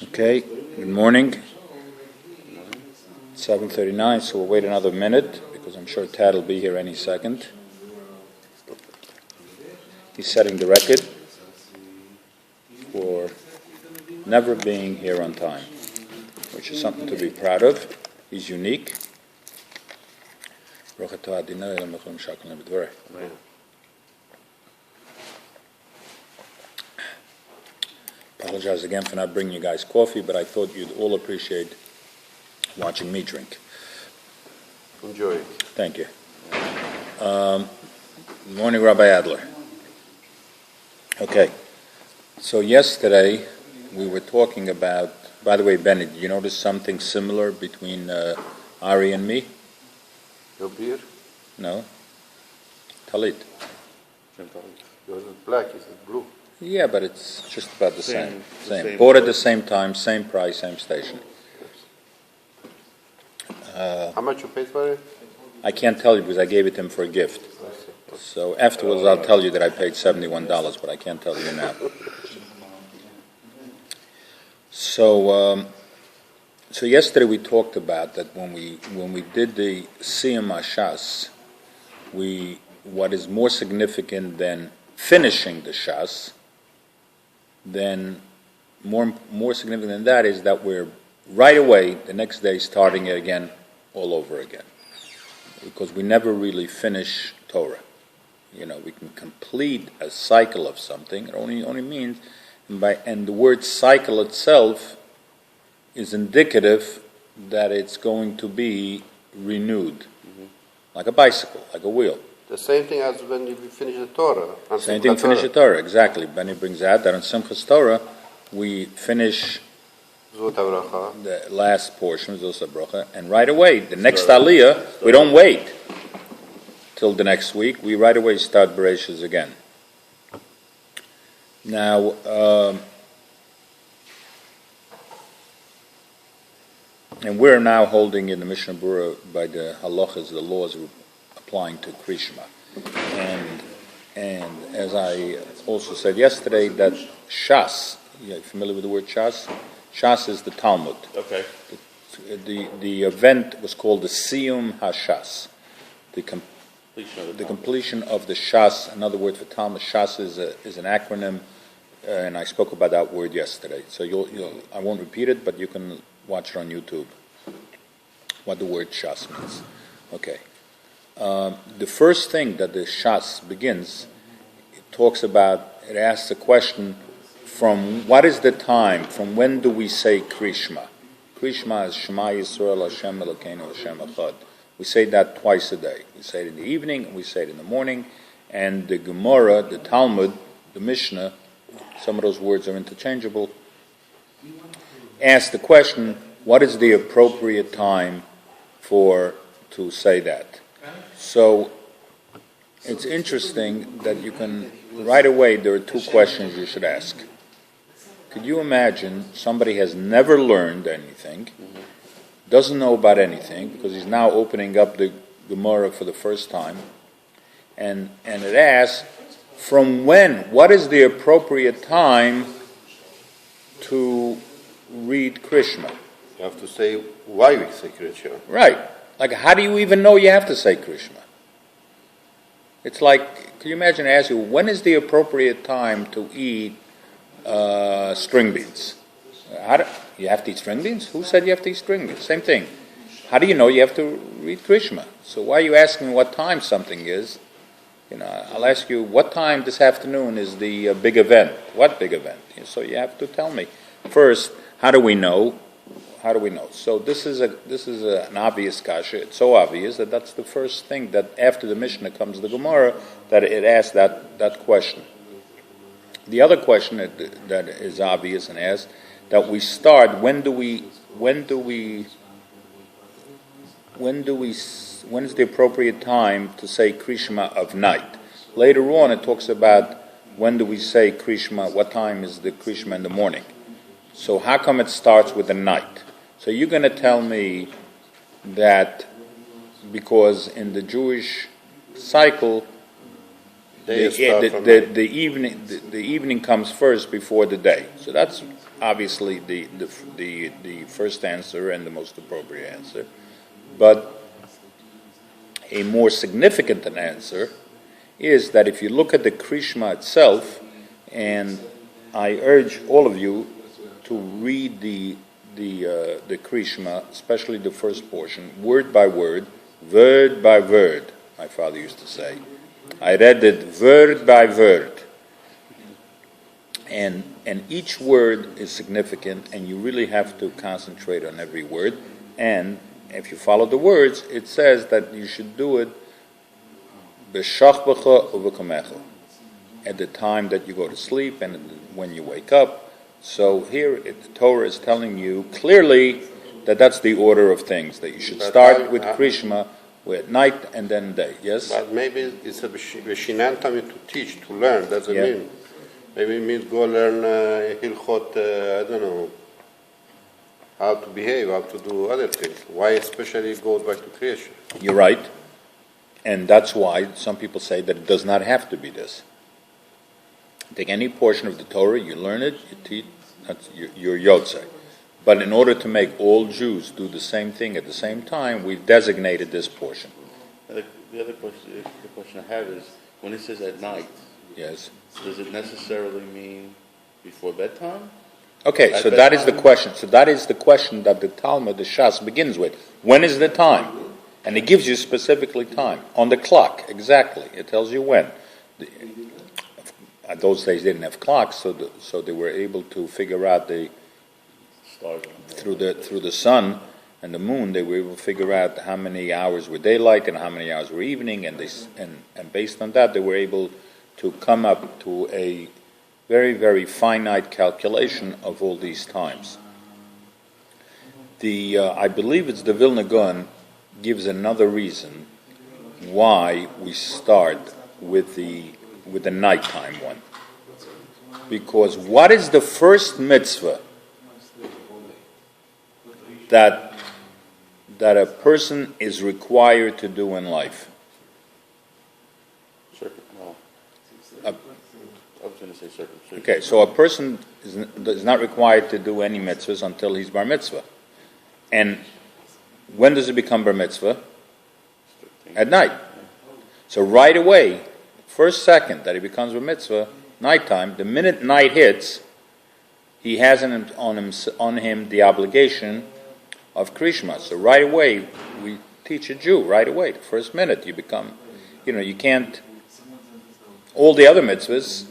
Okay, good morning. 7:39, so we'll wait another minute because I'm sure Tad will be here any second. He's setting the record for never being here on time, which is something to be proud of. He's unique. Apologize again for not bringing you guys coffee, but I thought you'd all appreciate watching me drink. Enjoy. Thank you. Good morning, Rabbi Adler. Okay, so yesterday we were talking about, by the way, Benny, did you notice something similar between Ari and me? Your beer? No? Talit. Yours is black, yours is blue. Yeah, but it's just about the same. Bought at the same time, same price, same station. How much you paid for it? I can't tell you because I gave it to him for a gift. So afterwards I'll tell you that I paid $71, but I can't tell you now. So yesterday we talked about that when we did the Siyum HaShas, what is more significant than finishing the Shas, then more significant than that is that we're right away, the next day, starting it again, all over again. Because we never really finish Torah. You know, we can complete a cycle of something. It only means, and the word cycle itself is indicative that it's going to be renewed. Like a bicycle, like a wheel. The same thing as when you finish the Torah. Same thing, finish the Torah, exactly. Benny brings out that on Simchas Torah, we finish the last portion, Zos HaBrocha, and right away, the next Aliyah, we don't wait till the next week, we right away start Bereshis again. Now, and we're now holding in the Mishnah Berurah by the halachas, the laws applying to Krishma. And as I also said yesterday, that Shas, you familiar with the word Shas? Shas is the Talmud. Okay. The event was called the Siyum HaShas, the completion of the Shas. Another word for Talmud, Shas is an acronym, and I spoke about that word yesterday. So I won't repeat it, but you can watch it on YouTube, what the word Shas means. Okay. The first thing that the Shas begins, it asks the question, from what is the time, from when do we say Krishma? Krishma is Shema Yisrael Hashem Elokeinu Hashem Echad. We say that twice a day. We say it in the evening and we say it in the morning. And the Gemara, the Talmud, the Mishnah, some of those words are interchangeable, ask the question, what is the appropriate time to say that? So it's interesting that you can, right away, there are two questions you should ask. Could you imagine somebody has never learned anything, doesn't know about anything, because he's now opening up the Gemara for the first time, and it asks, from when, what is the appropriate time to read Krishma? You have to say why we say Krishma. Right. Like, how do you even know you have to say Krishma? It's like, can you imagine I ask you, when is the appropriate time to eat string beans? You have to eat string beans? Who said you have to eat string beans? Same thing. How do you know you have to read Krishma? So why are you asking what time something is? You know, I'll ask you, what time this afternoon is the big event? What big event? So you have to tell me. First, how do we know? How do we know? So this is an obvious kasha. It's so obvious that that's the first thing that after the Mishnah comes the Gemara that it asks that question. The other question that is obvious and asks that we start. When is the appropriate time to say Krishma of night? Later on, it talks about when do we say Krishma. What time is the Krishma in the morning? So how come it starts with the night? So you're going to tell me that because in the Jewish cycle, The evening comes first before the day. So that's obviously the first answer and the most appropriate answer. But a more significant answer is that if you look at the Krishma itself, and I urge all of you to read the Krishma, especially the first portion, word by word, my father used to say. I read it word by word. And each word is significant, and you really have to concentrate on every word. And if you follow the words, it says that you should do it b'shachbecha u'v'kamecha, at the time that you go to sleep and when you wake up. So here the Torah is telling you clearly that that's the order of things, that you should start with Krishma at night and then day. Yes? But maybe it's a Veshinantami to teach, to learn, doesn't mean. Maybe it means go learn Hilchot, I don't know, how to behave, how to do other things. Why especially it goes back to creation? You're right. And that's why some people say that it does not have to be this. Take any portion of the Torah, you learn it, you teach, that's your Yotzei. But in order to make all Jews do the same thing at the same time, we've designated this portion. The other question I have is, when it says at night, yes, does it necessarily mean before bedtime? Okay, so that is the question. So that is the question that the Talmud, the Shas, begins with. When is the time? And it gives you specifically time. On the clock, exactly. It tells you when. Those days they didn't have clocks, so they were able to figure out through the sun and the moon, they were able to figure out how many hours were daylight and how many hours were evening, and based on that, they were able to come up to a very, very finite calculation of all these times. I believe it's the Vilna Gaon gives another reason why we start with the nighttime one. Because what is the first mitzvah that a person is required to do in life? I was going to say circumcision. Okay, so a person is not required to do any mitzvahs until he's bar mitzvah. And when does it become bar mitzvah? At night. So right away, first second that he becomes bar mitzvah, nighttime, the minute night hits, he has on him the obligation of Krishma. So right away, we teach a Jew, right away, the first minute you become, you can't, all the other mitzvahs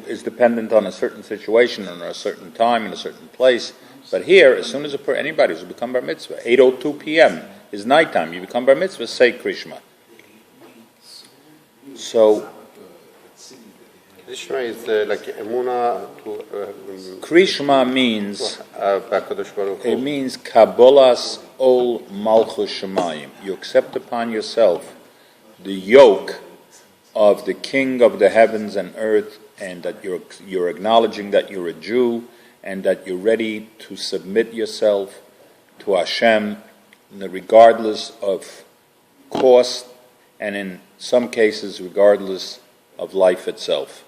is dependent on a certain situation and a certain time and a certain place. But here, as soon as anybody who's become bar mitzvah, 8:02 p.m. is nighttime. You become bar mitzvah, say Krishma. So Krishma is like emuna to. Krishma means Kabbalas ol malchus shemayim. You accept upon yourself the yoke of the King of the heavens and earth, and that you're acknowledging that you're a Jew, and that you're ready to submit yourself to Hashem, regardless of cost, and in some cases, regardless of life itself.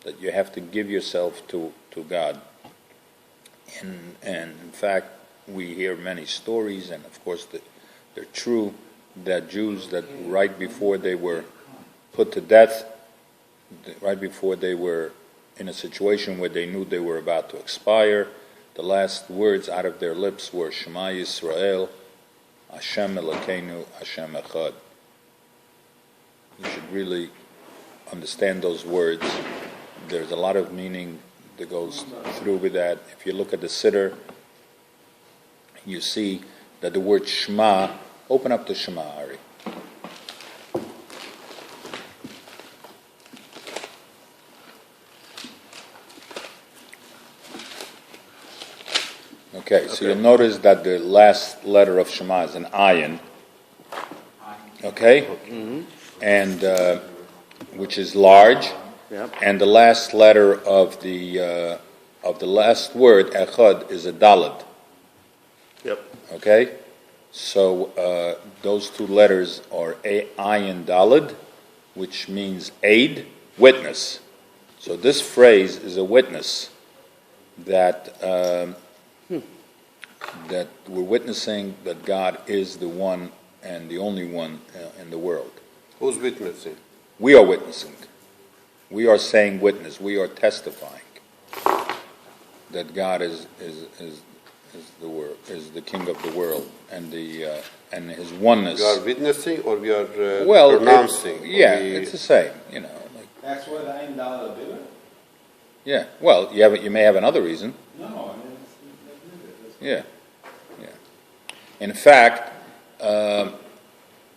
That you have to give yourself to God. And in fact, we hear many stories, and of course they're true, that Jews that right before they were put to death, right before they were in a situation where they knew they were about to expire, the last words out of their lips were Shema Yisrael, Hashem Elokeinu, Hashem Echad. You should really understand those words. There's a lot of meaning that goes through with that. If you look at the Siddur, you see that the word Shema, open up the Shema, Ari. Okay, so you'll notice that the last letter of Shema is an ayin. Okay? Mm-hmm. And which is large. Yep. And the last letter of the last word, echad, is a daled. Yep. Okay? So those two letters are ayin daled, which means aid, witness. So this phrase is a witness that that we're witnessing that God is the one and the only one in the world. Who's witnessing? We are witnessing. We are saying witness. We are testifying that God is the world, is the King of the world, and the and His oneness. We are witnessing, or we are pronouncing. It's the same. That's why the $9 bill. Yeah. Well, you may have another reason. No, I mean, Yeah. In fact,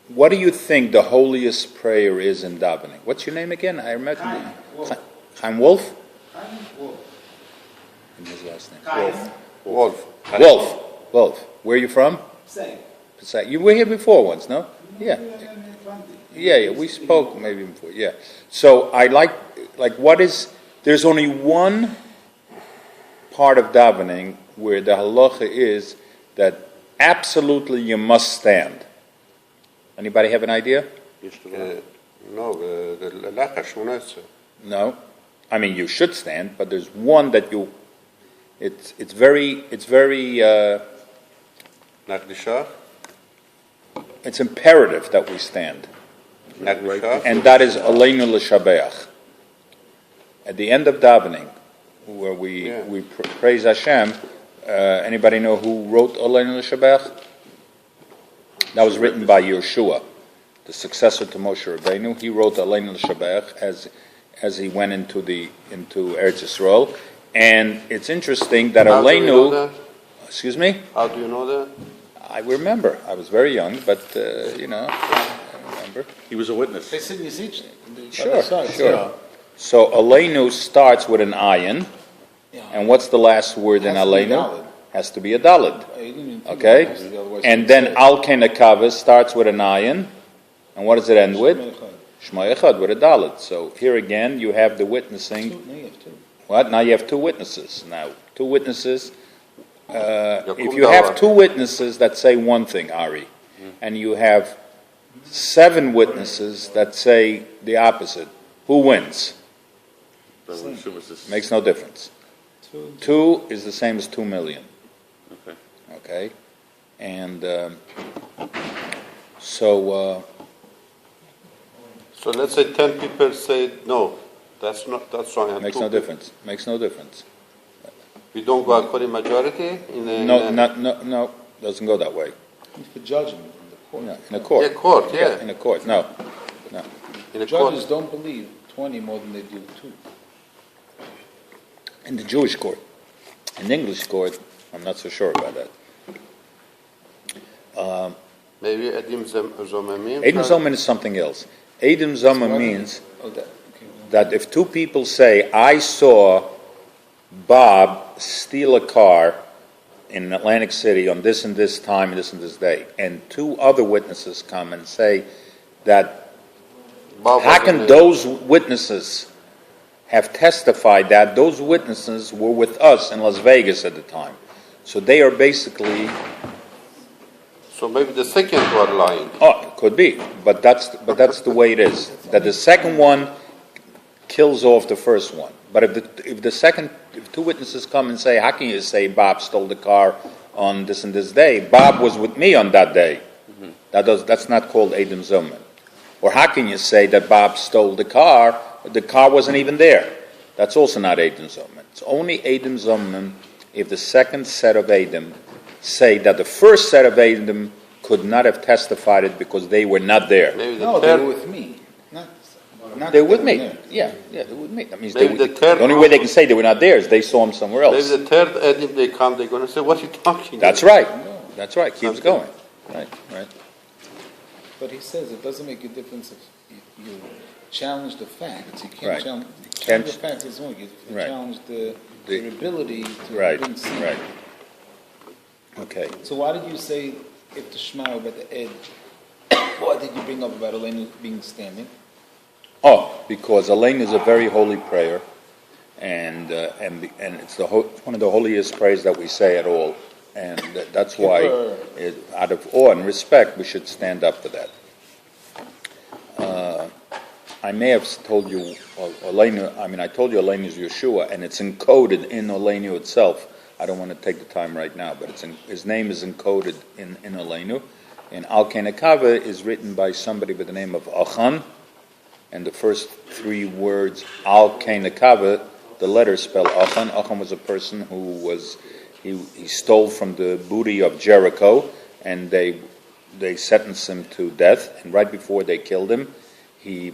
what do you think the holiest prayer is in davening? What's your name again? I remember. Chaim Wolf. Chaim Wolf. And his last name. Chaim Wolf. Where are you from? Same. You were here before once, no? Yeah. Yeah. We spoke maybe before. Yeah. So I like what is? There's only one part of davening where the halacha is that absolutely you must stand. Anybody have an idea? No, the Lacha Shmoneh. No. I mean, you should stand, but there's one that it's very Nagdishah. it's imperative that we stand. Nagdishah. And that is Aleinu L'Shabeach. At the end of davening, where we praise Hashem, anybody know who wrote Aleinu L'Shabeach? That was written by Yeshua, the successor to Moshe Rabbeinu. He wrote Aleinu L'Shabeach as he went into Eretz Yisrael. And it's interesting that Aleinu... Excuse me? How do you know that? I remember. I was very young, but, I remember. He was a witness. They said Yisich. Sure. So Aleinu starts with an ayin, and what's the last word in Aleinu? Has to be a dalid. Okay? And then Al Ken Akavas starts with an ayin, and what does it end with? Shema Echad with a dalid. So here again you have the witnessing. What? Now you have two witnesses. Now, two witnesses. If you have two witnesses that say one thing, Ari, and you have 7 witnesses that say the opposite, who wins? Makes no difference. 2 is the same as 2 million. Okay? And so let's say 10 people say no. That's wrong. Makes no difference. We don't go according majority No, doesn't go that way. For judgment in the court. No, in a court. In a court. No. In a Judges court. don't believe 20 more than they do 2. In the Jewish court. In the English court, I'm not so sure about that. Maybe Edim Zomamim. Edim Zoman is something else. Edim Zoman means that if 2 people say, I saw Bob steal a car in Atlantic City on this and this time, this and this day, and 2 other witnesses come and say that, how can those witnesses have testified that those witnesses were with us in Las Vegas at the time? So they are basically... So maybe the second one lying. Oh, it could be, but that's the way it is. That the second one kills off the first one. But if 2 witnesses come and say, how can you say Bob stole the car on this and this day? Bob was with me on that day. That's not called Edim Zoman. Or how can you say that Bob stole the car wasn't even there? That's also not Edim Zoman. It's only Edim Zoman if the second set of Edim say that the first set of Edim could not have testified it because they were not there. Maybe No, they were with me. They're with me. Yeah, they're with me. That means the only way they can say they were not there is they saw them somewhere else. Maybe the third Edim they come, they're going to say, what are you talking That's about? right. That's right. Keeps going. Right. But he says it doesn't make a difference if you challenge the facts. You can't Right. challenge Can't- the facts as well. You Right. challenge the ability to Right. bring sin. Right. Okay. So why did you say if the Shema about the Ed? What did you bring up about Elena being standing? Oh, because Elaine is a very holy prayer, and it's one of the holiest prayers that we say at all, and that's why, out of awe and respect, we should stand up for that. I may have told you, Oleinu, I told you Oleinu is Yeshua, and it's encoded in Oleinu itself. I don't want to take the time right now, but his name is encoded in Oleinu. And Al Kenekava is written by somebody by the name of Achan, and the first three words, Al Kenekava, the letters spell Achan. Achan was a person who he stole from the booty of Jericho, and they sentenced him to death, and right before they killed him, he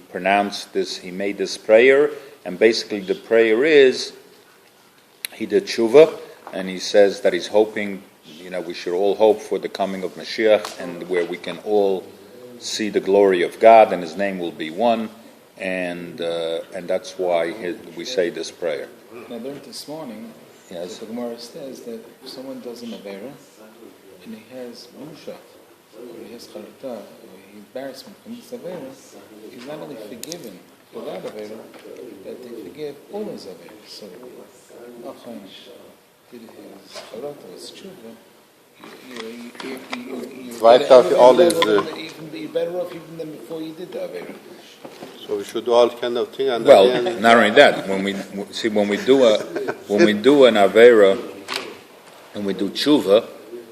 made this prayer, and basically the prayer is, he did tshuva, and he says that he's hoping, we should all hope for the coming of Mashiach, and where we can all see the glory of God, and his name will be one, and that's why we say this prayer. I learned this morning, yes, the Gemara says that if someone does an Avera, and he has Musha, or he has Charita, or embarrassment from this Avera, he's not only forgiven for that Avera, that they forgive all his Averas. So, Achan did his Charita, his Tshuva, you're better off even than before you did the Avera. So we should do all kind of thing. And well, not only that. When we do an avera, and we do tshuva,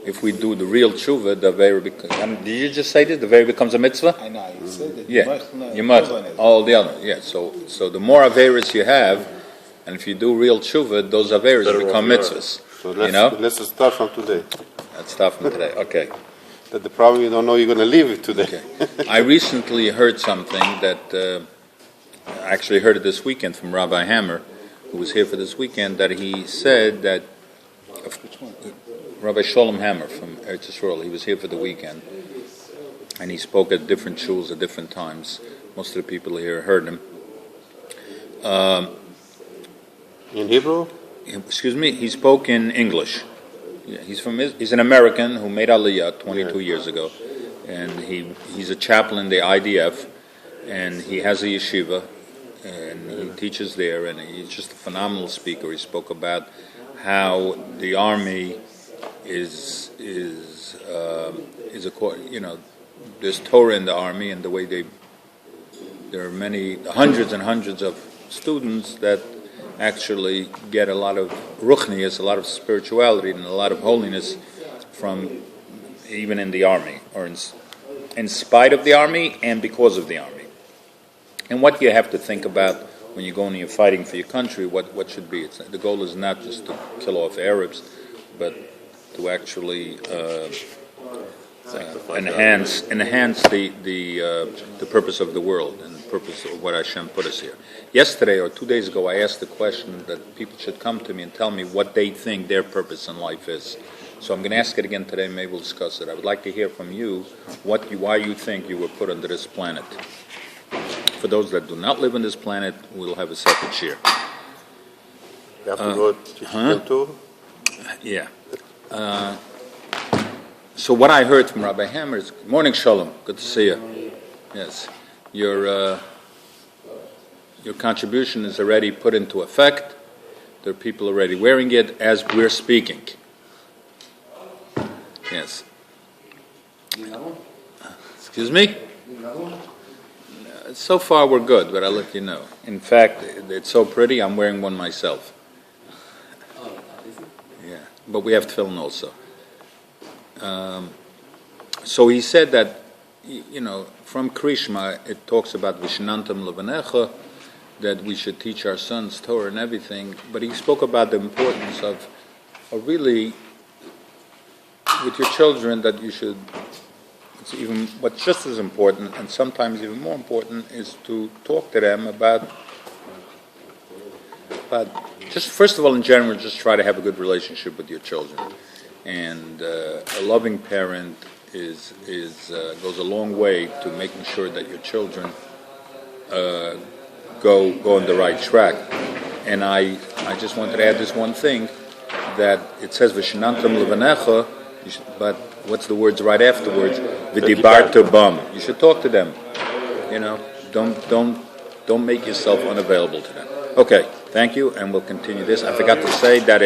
if we do the real tshuva, the avera becomes. Did you just say this? The avera becomes a mitzvah. I know you said that. Yeah, you must all the other. Yeah. So the more averas you have, and if you do real tshuva, those averas become mitzvahs. So let's start from today. Let's start from today. Okay. That the problem you don't know you're going to leave it today. Okay. I recently heard something that I actually heard it this weekend from Rabbi Hammer, who was here for this weekend, that he said that Rabbi Sholem Hammer from Eretz Yisrael, he was here for the weekend, and he spoke at different shuls at different times. Most of the people here heard him. In Hebrew? Excuse me, he spoke in English. Yeah, he's an American who made Aliyah 22 years ago, and he's a chaplain in the IDF, and he has a yeshiva, and he teaches there, and he's just a phenomenal speaker. He spoke about how the army is there's Torah in the army, and the way there are hundreds and hundreds of students that actually get a lot of ruchnius, a lot of spirituality, and a lot of holiness from even in the army, or in spite of the army and because of the army. And what you have to think about when you go and you're fighting for your country, what should be. The goal is not just to kill off Arabs, but to actually enhance the purpose of the world and the purpose of what Hashem put us here. Yesterday or 2 days ago, I asked the question that people should come to me and tell me what they think their purpose in life is. So I'm going to ask it again today, and maybe we'll discuss it. I would like to hear from you why you think you were put on this planet. For those that do not live on this planet, we'll have a separate shiur. You have to go to too? Yeah. So what I heard from Rabbi Hammer is, morning Shalom, good to see you. Yes, your contribution is already put into effect. There are people already wearing it as we're speaking. Yes. Excuse me? So far we're good, but I'll let you know. In fact, it's so pretty, I'm wearing one myself. Yeah, but we have tefillin also. So he said that, from Krishma, it talks about Vishnantam Levanecha, that we should teach our sons Torah and everything, but he spoke about the importance of really, with your children, that you should, what's just as important, and sometimes even more important, is to talk to them about just, first of all, in general, just try to have a good relationship with your children. And a loving parent goes a long way to making sure that your children go on the right track. And I just wanted to add this one thing, that it says Vishnantam Levanecha, but what's the words right afterwards? V'dibarta bam. You should talk to them. Don't make yourself unavailable to them. Okay, thank you, and we'll continue this. I forgot to say that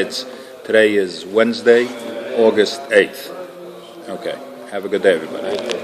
today is Wednesday, August 8th. Okay, have a good day, everybody.